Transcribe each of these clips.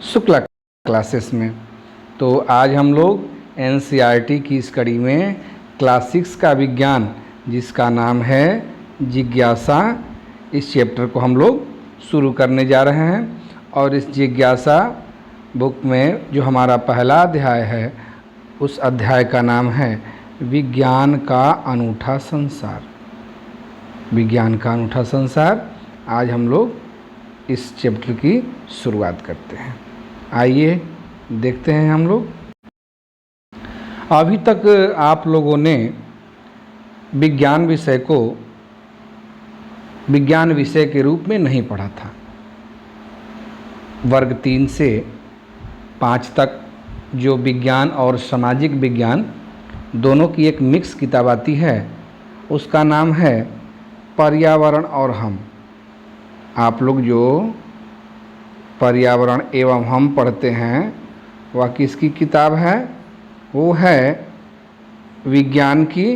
Shukla classes में। तो आज हम लोग एनसीईआरटी की इस कड़ी में क्लास 6 का विज्ञान जिसका नाम है जिज्ञासा, इस चैप्टर को हम लोग शुरू करने जा रहे हैं। और इस जिज्ञासा बुक में जो हमारा पहला अध्याय है उस अध्याय का नाम है विज्ञान का अनूठा संसार। विज्ञान का अनूठा संसार। आज हम लोग इस चैप्टर की शुरुआत करते हैं। आइए देखते हैं हम लोग। अभी तक आप लोगों ने विज्ञान विषय को विज्ञान विषय के रूप में नहीं पढ़ा था। वर्ग 3 से 5 तक जो विज्ञान और सामाजिक विज्ञान दोनों की एक मिक्स किताब आती है उसका नाम है पर्यावरण और हम। आप लोग जो पर्यावरण एवं हम पढ़ते हैं वह किसकी किताब है? वो है विज्ञान की,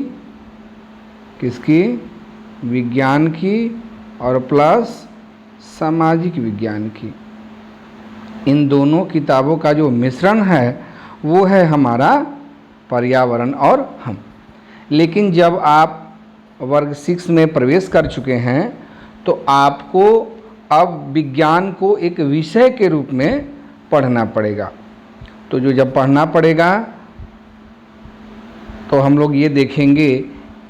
किसकी? विज्ञान की और प्लस सामाजिक विज्ञान की। इन दोनों किताबों का जो मिश्रण है वो है हमारा पर्यावरण और हम। लेकिन जब आप वर्ग 6 में प्रवेश कर चुके हैं तो आपको अब विज्ञान को एक विषय के रूप में पढ़ना पड़ेगा। तो जो जब पढ़ना पड़ेगा तो हम लोग ये देखेंगे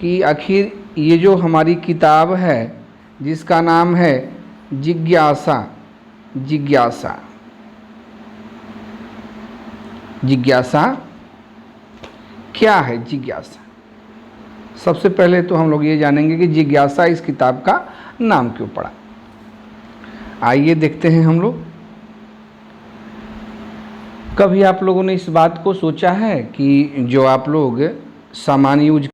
कि आखिर ये जो हमारी किताब है जिसका नाम है जिज्ञासा, जिज्ञासा, जिज्ञासा क्या है? जिज्ञासा सबसे पहले तो हम लोग ये जानेंगे कि जिज्ञासा इस किताब का नाम क्यों पड़ा। आइए देखते हैं हम लोग। कभी आप लोगों ने इस बात को सोचा है कि जो आप लोग सामान्य यूज,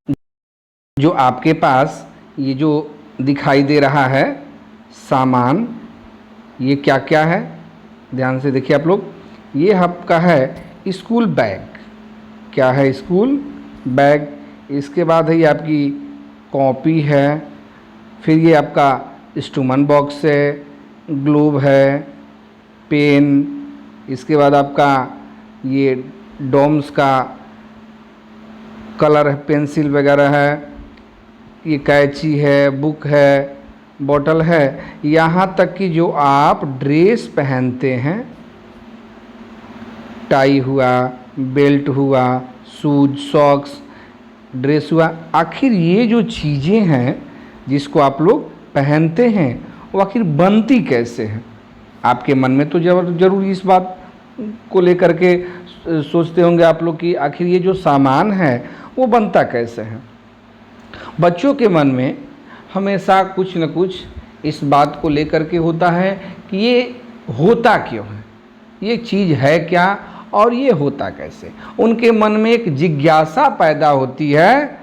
जो आपके पास ये जो दिखाई दे रहा है सामान, ये क्या क्या है? ध्यान से देखिए आप लोग। ये आपका है स्कूल बैग। क्या है? School bag. इसके बाद है ये आपकी कॉपी है, फिर ये आपका स्टूमन बॉक्स है, ग्लोब है, पेन, इसके बाद आपका ये डोम्स का कलर है, पेंसिल वगैरह है, ये कैंची है, बुक है, बॉटल है, यहाँ तक कि जो आप ड्रेस पहनते हैं, टाई हुआ, बेल्ट हुआ, शूज, सॉक्स, ड्रेस हुआ, आखिर ये जो चीज़ें हैं जिसको आप लोग पहनते हैं वो आखिर बनती कैसे हैं? आपके मन में तो जरूर इस बात को लेकर के सोचते होंगे आप लोग कि आखिर ये जो सामान है वो बनता कैसे है। बच्चों के मन में हमेशा कुछ न कुछ इस बात को लेकर के होता है कि ये होता क्यों है, ये चीज़ है क्या और ये होता कैसे। उनके मन में एक जिज्ञासा पैदा होती है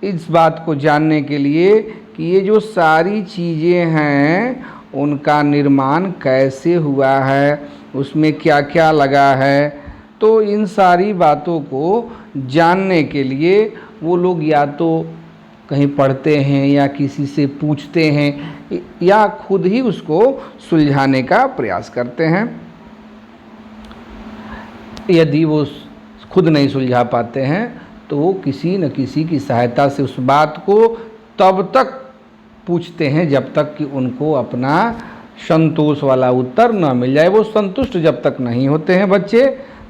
इस बात को जानने के लिए कि ये जो सारी चीज़ें हैं उनका निर्माण कैसे हुआ है, उसमें क्या क्या लगा है। तो इन सारी बातों को जानने के लिए वो लोग या तो कहीं पढ़ते हैं या किसी से पूछते हैं या खुद ही उसको सुलझाने का प्रयास करते हैं। यदि वो खुद नहीं सुलझा पाते हैं तो वो किसी न किसी की सहायता से उस बात को तब तक पूछते हैं जब तक कि उनको अपना संतोष वाला उत्तर न मिल जाए। वो संतुष्ट जब तक नहीं होते हैं बच्चे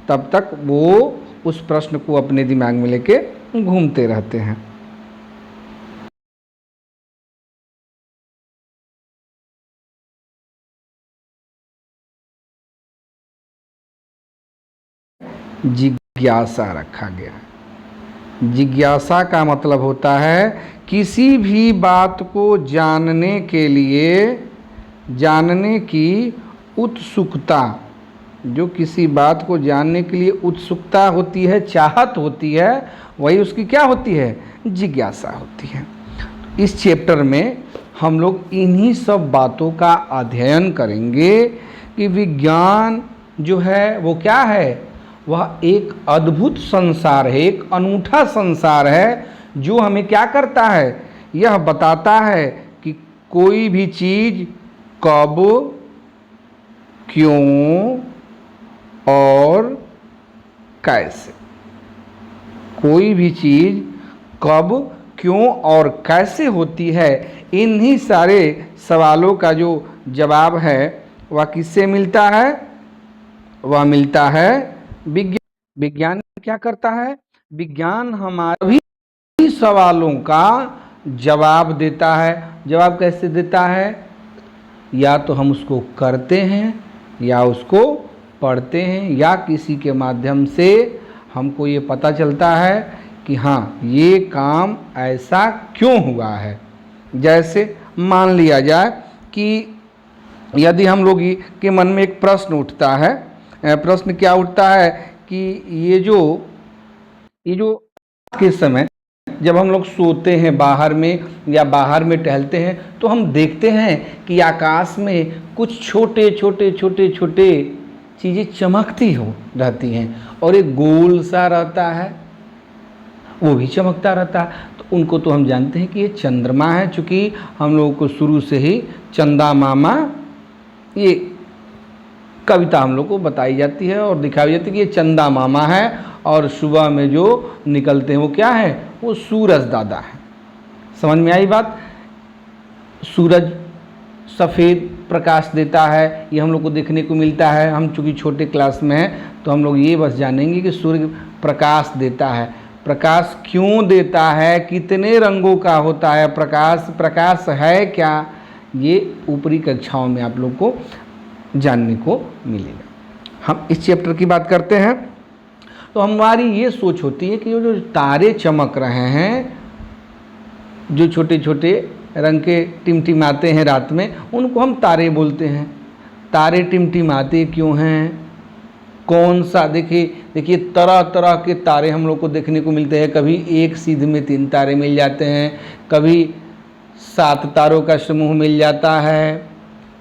तब तक वो उस प्रश्न को अपने दिमाग में लेके घूमते रहते हैं। जिज्ञासा रखा गया है। जिज्ञासा का मतलब होता है किसी भी बात को जानने के लिए, जानने की उत्सुकता। जो किसी बात को जानने के लिए उत्सुकता होती है, चाहत होती है, वही उसकी क्या होती है? जिज्ञासा होती है। इस चैप्टर में हम लोग इन्हीं सब बातों का अध्ययन करेंगे कि विज्ञान जो है वो क्या है? वह एक अद्भुत संसार है, एक अनूठा संसार है जो हमें क्या करता है? यह बताता है कि कोई भी चीज़ कब, क्यों, और कैसे। कोई भी चीज़ कब, क्यों और कैसे होती है, इन्हीं सारे सवालों का जो जवाब है वह किससे मिलता है? वह मिलता है विज्ञान। विज्ञान क्या करता है? विज्ञान हमारे सभी सवालों का जवाब देता है। जवाब कैसे देता है? या तो हम उसको करते हैं, या उसको पढ़ते हैं, या किसी के माध्यम से हमको ये पता चलता है कि हाँ ये काम ऐसा क्यों हुआ है। जैसे मान लिया जाए कि यदि हम लोग के मन में एक प्रश्न उठता है, प्रश्न क्या उठता है कि ये जो के समय जब हम लोग सोते हैं बाहर में या बाहर में टहलते हैं तो हम देखते हैं कि आकाश में कुछ छोटे छोटे छोटे छोटे चीज़ें चमकती हो रहती हैं और एक गोल सा रहता है, वो भी चमकता रहता है। तो उनको तो हम जानते हैं कि ये चंद्रमा है, चूँकि हम लोगों को शुरू से ही चंदा मामा ये कविता हम लोग को बताई जाती है और दिखाई जाती है कि ये चंदा मामा है और सुबह में जो निकलते हैं वो क्या है? वो सूरज दादा है। समझ में आई बात? सूरज सफ़ेद प्रकाश देता है, ये हम लोग को देखने को मिलता है। हम चूँकि छोटे क्लास में हैं तो हम लोग ये बस जानेंगे कि सूर्य प्रकाश देता है। प्रकाश क्यों देता है? कितने रंगों का होता है प्रकाश? प्रकाश है क्या? ये ऊपरी कक्षाओं में आप लोग को जानने को मिलेगा। हम इस चैप्टर की बात करते हैं तो हमारी ये सोच होती है कि जो तारे चमक रहे हैं, जो छोटे छोटे रंग के टिमटिमाते हैं रात में, उनको हम तारे बोलते हैं। तारे टिमटिमाते क्यों हैं? कौन सा? देखिए तरह तरह के तारे हम लोग को देखने को मिलते हैं। कभी एक सीध में 3 तारे मिल जाते हैं, कभी 7 तारों का समूह मिल जाता है,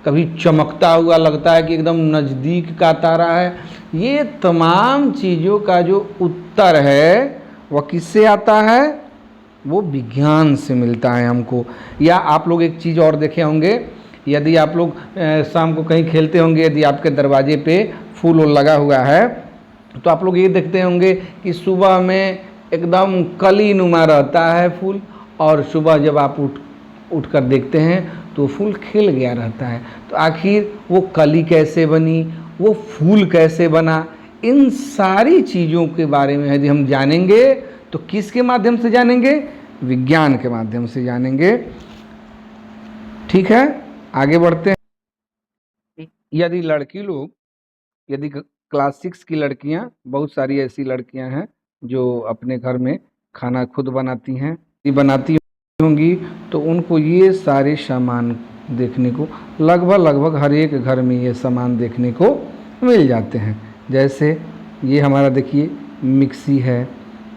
कभी चमकता हुआ लगता है कि एकदम नज़दीक का तारा है। ये तमाम चीज़ों का जो उत्तर है वह किससे आता है? वो विज्ञान से मिलता है हमको। या आप लोग एक चीज़ और देखे होंगे, यदि आप लोग शाम को कहीं खेलते होंगे, यदि आपके दरवाजे पे फूल लगा हुआ है तो आप लोग ये देखते होंगे कि सुबह में एकदम कली नुमा रहता है फूल, और सुबह जब आप उठकर देखते हैं तो फूल खिल गया रहता है। तो आखिर वो कली कैसे बनी, वो फूल कैसे बना, इन सारी चीज़ों के बारे में यदि हम जानेंगे तो किसके माध्यम से जानेंगे? विज्ञान के माध्यम से जानेंगे। ठीक है, आगे बढ़ते हैं। यदि लड़की लोग, यदि क्लास 6 की लड़कियां, बहुत सारी ऐसी लड़कियां हैं जो अपने घर में खाना खुद बनाती हैं, बनाती होंगी, तो उनको ये सारे सामान देखने को लगभग हर एक घर में ये सामान देखने को मिल जाते हैं। जैसे ये हमारा देखिए मिक्सी है,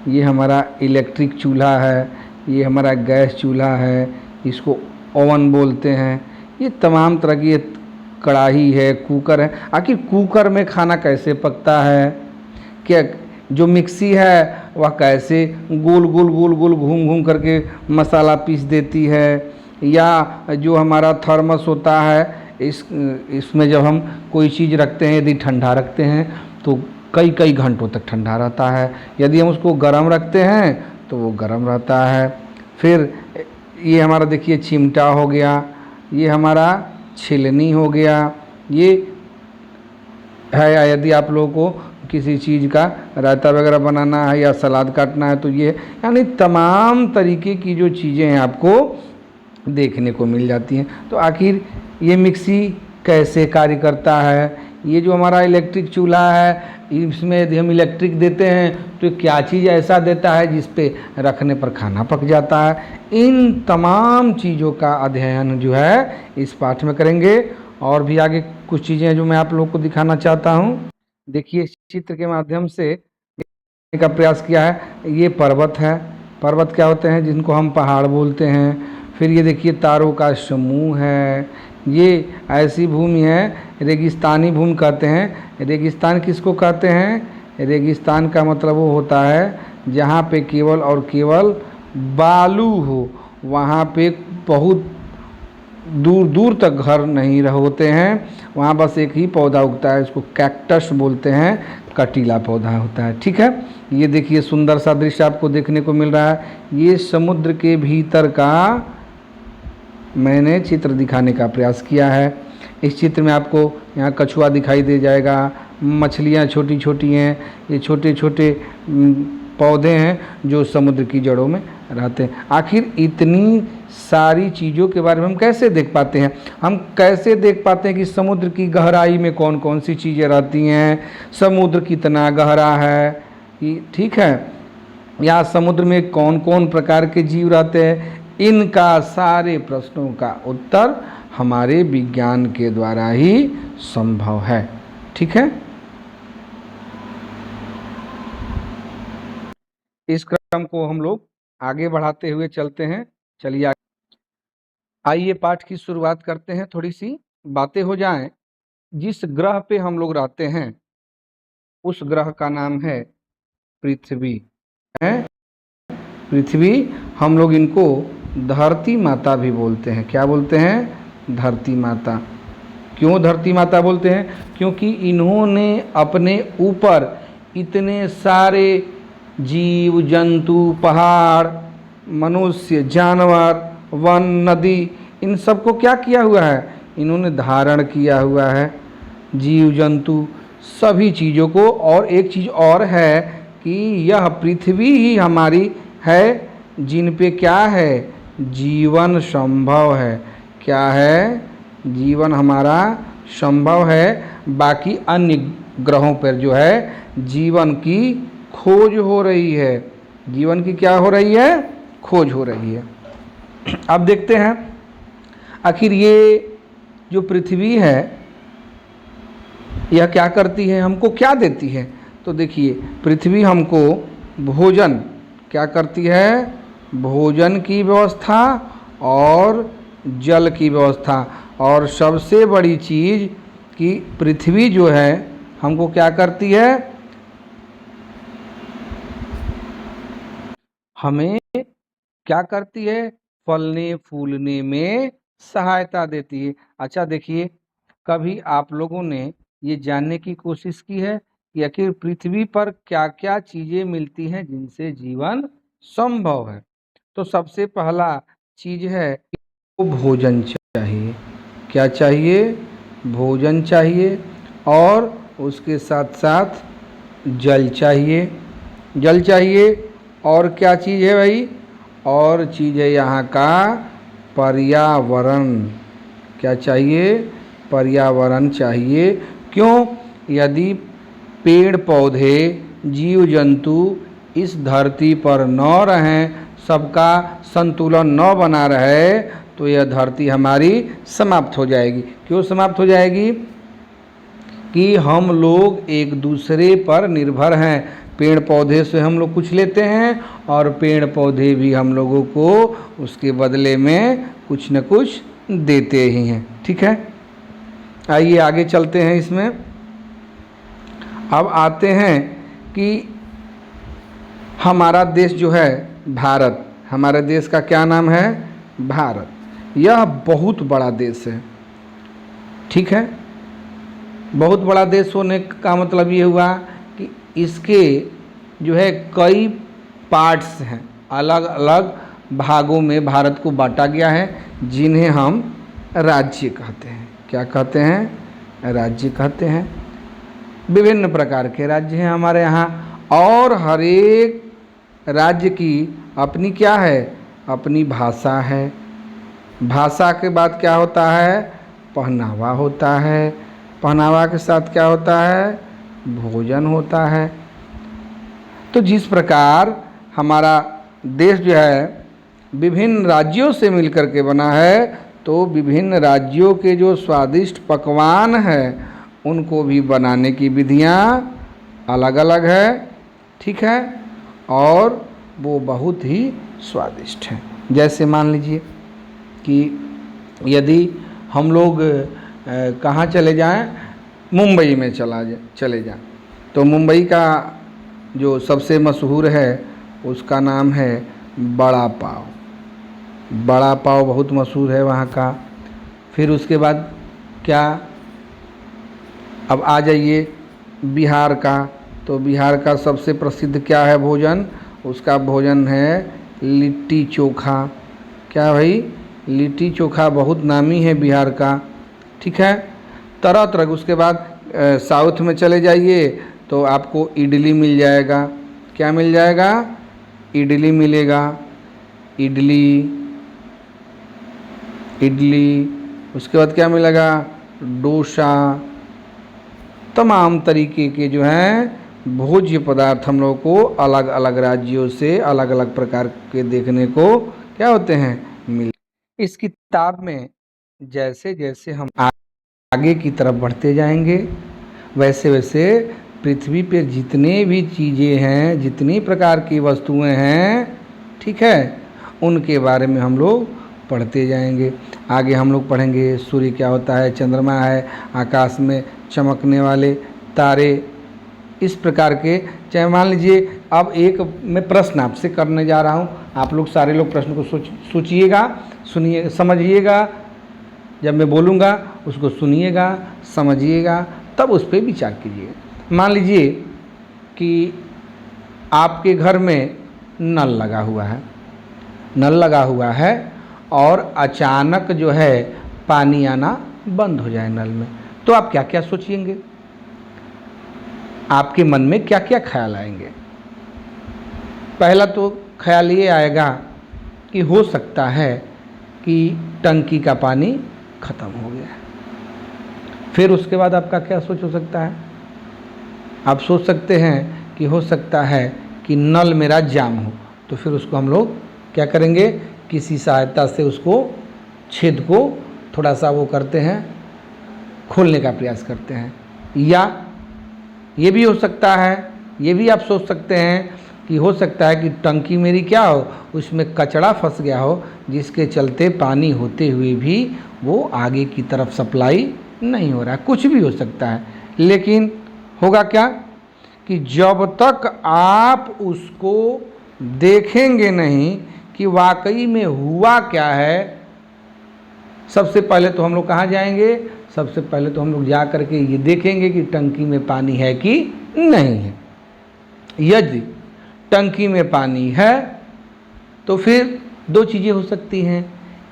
ये हमारा इलेक्ट्रिक चूल्हा है, ये हमारा गैस चूल्हा है, इसको ओवन बोलते हैं। ये तमाम तरह की कढ़ाई है, कुकर है। आखिर कुकर में खाना कैसे पकता है? क्या जो मिक्सी है वह कैसे गोल गोल गोल गोल घूम घूम करके मसाला पीस देती है? या जो हमारा थर्मस होता है, इसमें जब हम कोई चीज़ रखते हैं, यदि ठंडा रखते हैं तो कई कई घंटों तक ठंडा रहता है। यदि हम उसको गर्म रखते हैं तो वो गर्म रहता है। फिर ये हमारा देखिए चिमटा हो गया, ये हमारा छिलनी हो गया, ये है। यदि आप लोगों को किसी चीज़ का रायता वगैरह बनाना है या सलाद काटना है तो ये, यानी तमाम तरीके की जो चीज़ें हैं आपको देखने को मिल जाती हैं। तो आखिर ये मिक्सी कैसे कार्य करता है? ये जो हमारा इलेक्ट्रिक चूल्हा है, इसमें यदि हम इलेक्ट्रिक देते हैं तो क्या चीज़ ऐसा देता है जिस पे रखने पर खाना पक जाता है? इन तमाम चीज़ों का अध्ययन जो है इस पाठ में करेंगे। और भी आगे कुछ चीज़ें जो मैं आप लोगों को दिखाना चाहता हूँ। देखिए इस चित्र के माध्यम से का प्रयास किया है। ये पर्वत है, पर्वत क्या होते हैं? जिनको हम पहाड़ बोलते हैं। फिर ये देखिए तारों का समूह है। ये ऐसी भूमि है, रेगिस्तानी भूमि कहते हैं। रेगिस्तान किसको कहते हैं? रेगिस्तान का मतलब वो होता है जहाँ पे केवल और केवल बालू हो, वहाँ पे बहुत दूर दूर तक घर नहीं होते हैं, वहाँ बस एक ही पौधा उगता है, इसको कैक्टस बोलते हैं, कटीला पौधा होता है। ठीक है, ये देखिए सुंदर सा दृश्य आपको देखने को मिल रहा है। ये समुद्र के भीतर का मैंने चित्र दिखाने का प्रयास किया है। इस चित्र में आपको यहाँ कछुआ दिखाई दे जाएगा, मछलियाँ छोटी छोटी हैं, ये छोटे छोटे पौधे हैं जो समुद्र की जड़ों में रहते हैं। आखिर इतनी सारी चीज़ों के बारे में हम कैसे देख पाते हैं? हम कैसे देख पाते हैं कि समुद्र की गहराई में कौन कौन सी चीज़ें रहती हैं, समुद्र कितना गहरा है, ठीक है, या समुद्र में कौन कौन प्रकार के जीव रहते हैं? इनका सारे प्रश्नों का उत्तर हमारे विज्ञान के द्वारा ही संभव है। ठीक है, इस क्रम को हम लोग आगे बढ़ाते हुए चलते हैं। चलिए आइए पाठ की शुरुआत करते हैं। थोड़ी सी बातें हो जाएं। जिस ग्रह पे हम लोग रहते हैं उस ग्रह का नाम है पृथ्वी है। पृथ्वी, हम लोग इनको धरती माता भी बोलते हैं। क्या बोलते हैं? धरती माता। क्यों धरती माता बोलते हैं? क्योंकि इन्होंने अपने ऊपर इतने सारे जीव जंतु, पहाड़, मनुष्य, जानवर, वन, नदी, इन सबको क्या किया हुआ है? इन्होंने धारण किया हुआ है। जीव जंतु सभी चीज़ों को। और एक चीज़ और है कि यह पृथ्वी ही हमारी है जिन पे क्या है? जीवन संभव है। क्या है? जीवन हमारा संभव है। बाकी अन्य ग्रहों पर जो है जीवन की खोज हो रही है। जीवन की क्या हो रही है? खोज हो रही है। अब देखते हैं आखिर ये जो पृथ्वी है यह क्या करती है, हमको क्या देती है? तो देखिए पृथ्वी हमको भोजन क्या करती है? भोजन की व्यवस्था और जल की व्यवस्था। और सबसे बड़ी चीज़ कि पृथ्वी जो है हमको क्या करती है? हमें क्या करती है? फलने फूलने में सहायता देती है। अच्छा देखिए, कभी आप लोगों ने ये जानने की कोशिश की है कि आखिर पृथ्वी पर क्या क्या चीज़ें मिलती हैं जिनसे जीवन संभव है? तो सबसे पहला चीज़ है वो भोजन चाहिए। क्या चाहिए? भोजन चाहिए। और उसके साथ साथ जल चाहिए। जल चाहिए। और क्या चीज़ है भाई? और चीज़ है यहाँ का पर्यावरण। क्या चाहिए? पर्यावरण चाहिए। क्यों? यदि पेड़ पौधे, जीव जंतु इस धरती पर न रहें, सबका संतुलन न बना रहे, तो यह धरती हमारी समाप्त हो जाएगी। क्यों समाप्त हो जाएगी? कि हम लोग एक दूसरे पर निर्भर हैं। पेड़ पौधे से हम लोग कुछ लेते हैं और पेड़ पौधे भी हम लोगों को उसके बदले में कुछ न कुछ देते ही हैं। ठीक है, आइए आगे चलते हैं। इसमें अब आते हैं कि हमारा देश जो है भारत, हमारे देश का क्या नाम है? भारत। यह बहुत बड़ा देश है। ठीक है, बहुत बड़ा देश होने का मतलब ये हुआ कि इसके जो है कई पार्ट्स हैं, अलग अलग भागों में भारत को बांटा गया है, जिन्हें हम राज्य कहते हैं। क्या कहते हैं? राज्य कहते हैं। विभिन्न प्रकार के राज्य हैं हमारे यहाँ, और हर एक राज्य की अपनी क्या है? अपनी भाषा है। भाषा के बाद क्या होता है? पहनावा होता है। पहनावा के साथ क्या होता है? भोजन होता है। तो जिस प्रकार हमारा देश जो है विभिन्न राज्यों से मिलकर के बना है, तो विभिन्न राज्यों के जो स्वादिष्ट पकवान हैं उनको भी बनाने की विधियाँ अलग अलग है। ठीक है, और वो बहुत ही स्वादिष्ट हैं। जैसे मान लीजिए कि यदि हम लोग कहाँ चले जाएं, मुंबई में चले जाएं, तो मुंबई का जो सबसे मशहूर है उसका नाम है बड़ा पाव। बड़ा पाव बहुत मशहूर है वहाँ का। फिर उसके बाद क्या, अब आ जाइए बिहार का। तो बिहार का सबसे प्रसिद्ध क्या है भोजन, उसका भोजन है लिट्टी चोखा। क्या भाई, लिट्टी चोखा बहुत नामी है बिहार का, ठीक है। तरह तरह, उसके बाद साउथ में चले जाइए तो आपको इडली मिल जाएगा। क्या मिल जाएगा, इडली मिलेगा, इडली इडली। उसके बाद क्या मिलेगा, डोसा। तमाम तरीके के जो हैं भोज्य पदार्थ हम लोग को अलग अलग राज्यों से अलग अलग प्रकार के देखने को क्या होते हैं, मिल। इस किताब में जैसे जैसे हम आगे की तरफ बढ़ते जाएंगे वैसे वैसे पृथ्वी पर जितने भी चीज़ें हैं, जितनी प्रकार की वस्तुएं हैं, ठीक है, उनके बारे में हम लोग पढ़ते जाएंगे। आगे हम लोग पढ़ेंगे सूर्य क्या होता है, चंद्रमा है, आकाश में चमकने वाले तारे, इस प्रकार के। चाहे मान लीजिए अब एक मैं प्रश्न आपसे करने जा रहा हूँ, आप लोग सारे लोग प्रश्न को सोचिएगा, सुनिए, समझिएगा। जब मैं बोलूँगा उसको सुनिएगा, समझिएगा, तब उस पर विचार कीजिएगा। मान लीजिए कि आपके घर में नल लगा हुआ है, नल लगा हुआ है और अचानक जो है पानी आना बंद हो जाए नल में, तो आप क्या क्या सोचेंगे, आपके मन में क्या क्या ख्याल आएंगे। पहला तो ख्याल ये आएगा कि हो सकता है कि टंकी का पानी ख़त्म हो गया है। फिर उसके बाद आपका क्या सोच हो सकता है, आप सोच सकते हैं कि हो सकता है कि नल मेरा जाम हो। तो फिर उसको हम लोग क्या करेंगे, किसी सहायता से उसको छेद को थोड़ा सा वो करते हैं, खोलने का प्रयास करते हैं। या ये भी हो सकता है, ये भी आप सोच सकते हैं कि हो सकता है कि टंकी मेरी क्या हो, उसमें कचरा फंस गया हो, जिसके चलते पानी होते हुए भी वो आगे की तरफ सप्लाई नहीं हो रहा है। कुछ भी हो सकता है, लेकिन होगा क्या कि जब तक आप उसको देखेंगे नहीं कि वाकई में हुआ क्या है, सबसे पहले तो हम लोग कहाँ जाएंगे, सबसे पहले तो हम लोग जा करके ये देखेंगे कि टंकी में पानी है कि नहीं है। यदि टंकी में पानी है तो फिर दो चीज़ें हो सकती हैं,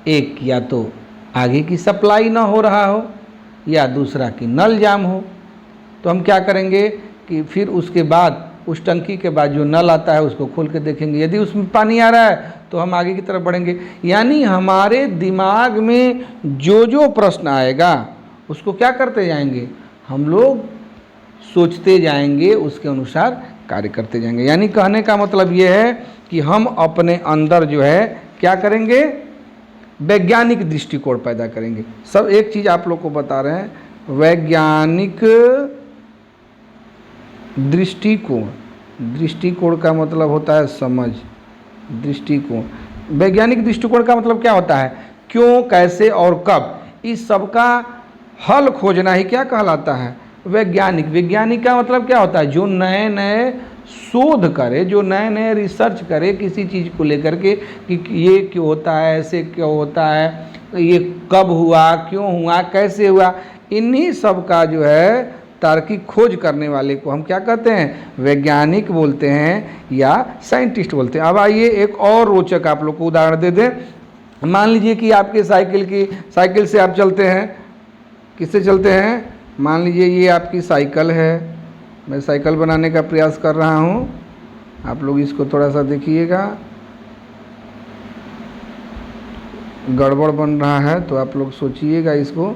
एक या तो आगे की सप्लाई ना हो रहा हो, या दूसरा कि नल जाम हो। तो हम क्या करेंगे कि फिर उसके बाद उस टंकी के बाद जो नल आता है उसको खोल के देखेंगे, यदि उसमें पानी आ रहा है तो हम आगे की तरफ बढ़ेंगे। यानी हमारे दिमाग में जो जो प्रश्न आएगा उसको क्या करते जाएंगे, हम लोग सोचते जाएंगे, उसके अनुसार कार्य करते जाएंगे। यानी कहने का मतलब ये है कि हम अपने अंदर जो है क्या करेंगे, वैज्ञानिक दृष्टिकोण पैदा करेंगे। सब एक चीज़ आप लोग को बता रहे हैं, वैज्ञानिक दृष्टिकोण। दृष्टिकोण का मतलब होता है समझ, दृष्टिकोण। वैज्ञानिक दृष्टिकोण का मतलब क्या होता है, क्यों, कैसे और कब, इस सब का हल खोजना ही क्या कहलाता है, वैज्ञानिक। वैज्ञानिक का मतलब क्या होता है, जो नए नए शोध करे, जो नए नए रिसर्च करे किसी चीज़ को लेकर के कि ये क्यों होता है, ऐसे क्यों होता है, ये कब हुआ, क्यों हुआ, कैसे हुआ, इन्हीं सब का जो है तार्किक खोज करने वाले को हम क्या कहते हैं, वैज्ञानिक बोलते हैं या साइंटिस्ट बोलते हैं। अब आइए एक और रोचक आप लोग को उदाहरण दे दें। मान लीजिए कि आपके साइकिल से आप चलते हैं, किससे चलते हैं, मान लीजिए ये आपकी साइकिल है, मैं साइकिल बनाने का प्रयास कर रहा हूँ, आप लोग इसको थोड़ा सा देखिएगा, गड़बड़ बन रहा है तो आप लोग सोचिएगा, इसको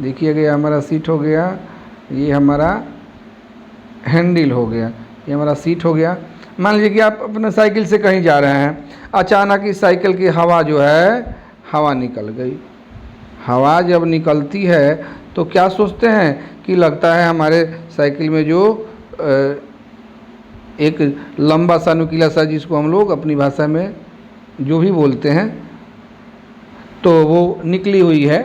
देखिएगा। ये हमारा सीट हो गया, ये हमारा हैंडल हो गया, ये हमारा सीट हो गया। मान लीजिए कि आप अपने साइकिल से कहीं जा रहे हैं, अचानक इस साइकिल की हवा जो है, हवा निकल गई। हवा जब निकलती है तो क्या सोचते हैं कि लगता है हमारे साइकिल में जो एक लंबा सा नुकीला सा, जिसको हम लोग अपनी भाषा में जो भी बोलते हैं, तो वो निकली हुई है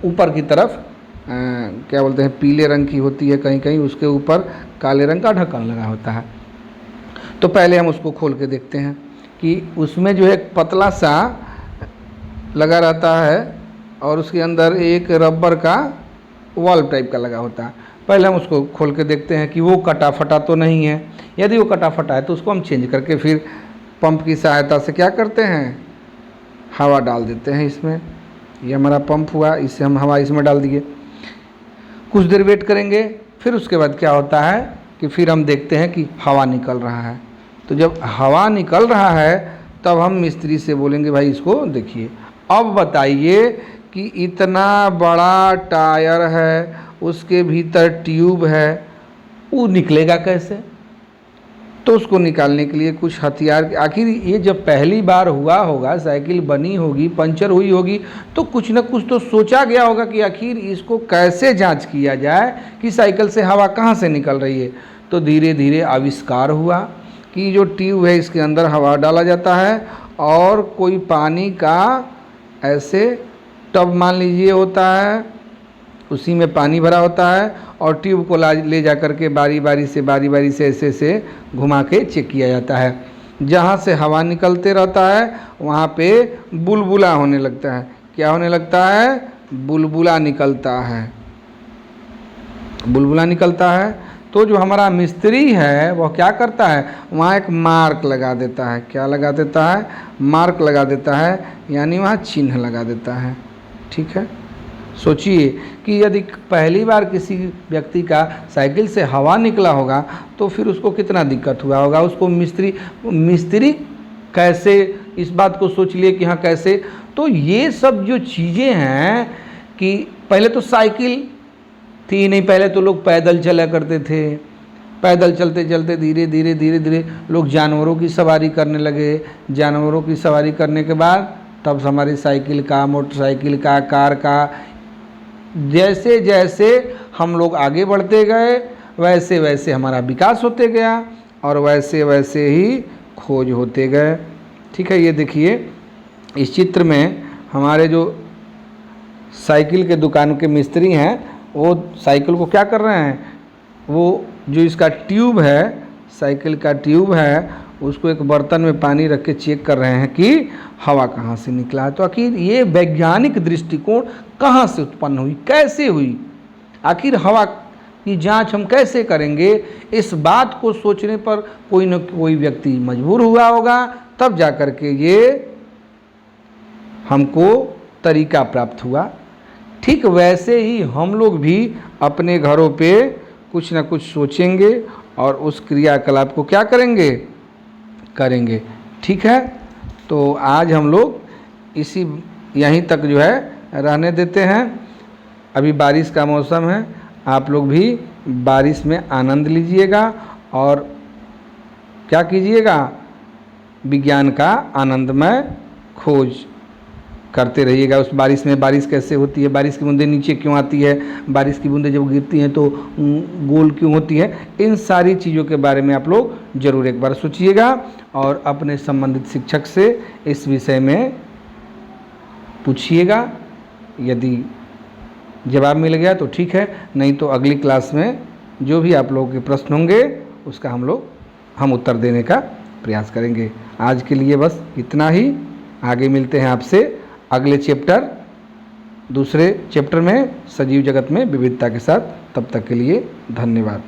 ऊपर की तरफ, क्या बोलते हैं, पीले रंग की होती है, कहीं कहीं उसके ऊपर काले रंग का ढक्कन लगा होता है। तो पहले हम उसको खोल के देखते हैं कि उसमें जो है एक पतला सा लगा रहता है और उसके अंदर एक रबर का वाल्व टाइप का लगा होता है। पहले हम उसको खोल के देखते हैं कि वो कटा फटा तो नहीं है। यदि वो कटा फटा है तो उसको हम चेंज करके फिर पंप की सहायता से क्या करते हैं, हवा डाल देते हैं इसमें। ये हमारा पंप हुआ, इससे हम हवा इसमें डाल दिए। कुछ देर वेट करेंगे, फिर उसके बाद क्या होता है कि फिर हम देखते हैं कि हवा निकल रहा है। तो जब हवा निकल रहा है तब हम मिस्त्री से बोलेंगे भाई इसको देखिए। अब बताइए कि इतना बड़ा टायर है, उसके भीतर ट्यूब है, वो निकलेगा कैसे? तो उसको निकालने के लिए कुछ हथियार, आखिर ये जब पहली बार हुआ होगा, साइकिल बनी होगी, पंचर हुई होगी, तो कुछ न कुछ तो सोचा गया होगा कि आखिर इसको कैसे जांच किया जाए कि साइकिल से हवा कहाँ से निकल रही है। तो धीरे धीरे आविष्कार हुआ कि जो ट्यूब है इसके अंदर हवा डाला जाता है और कोई पानी का ऐसे टब मान लीजिए होता है, उसी में पानी भरा होता है और ट्यूब को ले जा कर के बारी बारी से ऐसे घुमा के चेक किया जाता है। जहाँ से हवा निकलते रहता है वहाँ पे बुलबुला होने लगता है। क्या होने लगता है? बुलबुला निकलता है। बुलबुला निकलता है तो जो हमारा मिस्त्री है वह क्या करता है, वहाँ एक मार्क लगा देता है। क्या लगा देता है? मार्क लगा देता है, यानी वहाँ चिन्ह लगा देता है। ठीक है। सोचिए कि यदि पहली बार किसी व्यक्ति का साइकिल से हवा निकला होगा तो फिर उसको कितना दिक्कत हुआ होगा। उसको मिस्त्री कैसे, इस बात को सोच लिए कि हाँ कैसे। तो ये सब जो चीज़ें हैं कि पहले तो साइकिल थी नहीं, पहले तो लोग पैदल चला करते थे। पैदल चलते चलते धीरे धीरे लोग जानवरों की सवारी करने लगे। जानवरों की सवारी करने के बाद तब हमारी साइकिल का, मोटरसाइकिल का, कार का, जैसे जैसे हम लोग आगे बढ़ते गए वैसे वैसे हमारा विकास होते गया और वैसे वैसे ही खोज होते गए। ठीक है। ये देखिए इस चित्र में हमारे जो साइकिल के दुकान के मिस्त्री हैं वो साइकिल को क्या कर रहे हैं, वो जो इसका ट्यूब है, साइकिल का ट्यूब है, उसको एक बर्तन में पानी रख के चेक कर रहे हैं कि हवा कहाँ से निकला है। तो आखिर ये वैज्ञानिक दृष्टिकोण कहाँ से उत्पन्न हुई, कैसे हुई? आखिर हवा की जांच हम कैसे करेंगे? इस बात को सोचने पर कोई न कोई व्यक्ति मजबूर हुआ होगा, तब जा कर के ये हमको तरीका प्राप्त हुआ। ठीक वैसे ही हम लोग भी अपने घरों पे कुछ न कुछ सोचेंगे और उस क्रियाकलाप को क्या करेंगे, करेंगे। ठीक है। तो आज हम लोग इसी यहीं तक जो है रहने देते हैं। अभी बारिश का मौसम है, आप लोग भी बारिश में आनंद लीजिएगा और क्या कीजिएगा, विज्ञान का आनंदमय खोज करते रहिएगा। उस बारिश में, बारिश कैसे होती है, बारिश की बूंदें नीचे क्यों आती है, बारिश की बूंदें जब गिरती हैं तो गोल क्यों होती है, इन सारी चीज़ों के बारे में आप लोग ज़रूर एक बार सोचिएगा और अपने संबंधित शिक्षक से इस विषय में पूछिएगा। यदि जवाब मिल गया तो ठीक है, नहीं तो अगली क्लास में जो भी आप लोगों के प्रश्न होंगे उसका हम उत्तर देने का प्रयास करेंगे। आज के लिए बस इतना ही। आगे मिलते हैं आपसे अगले चैप्टर, दूसरे चैप्टर में, सजीव जगत में विविधता के साथ। तब तक के लिए धन्यवाद।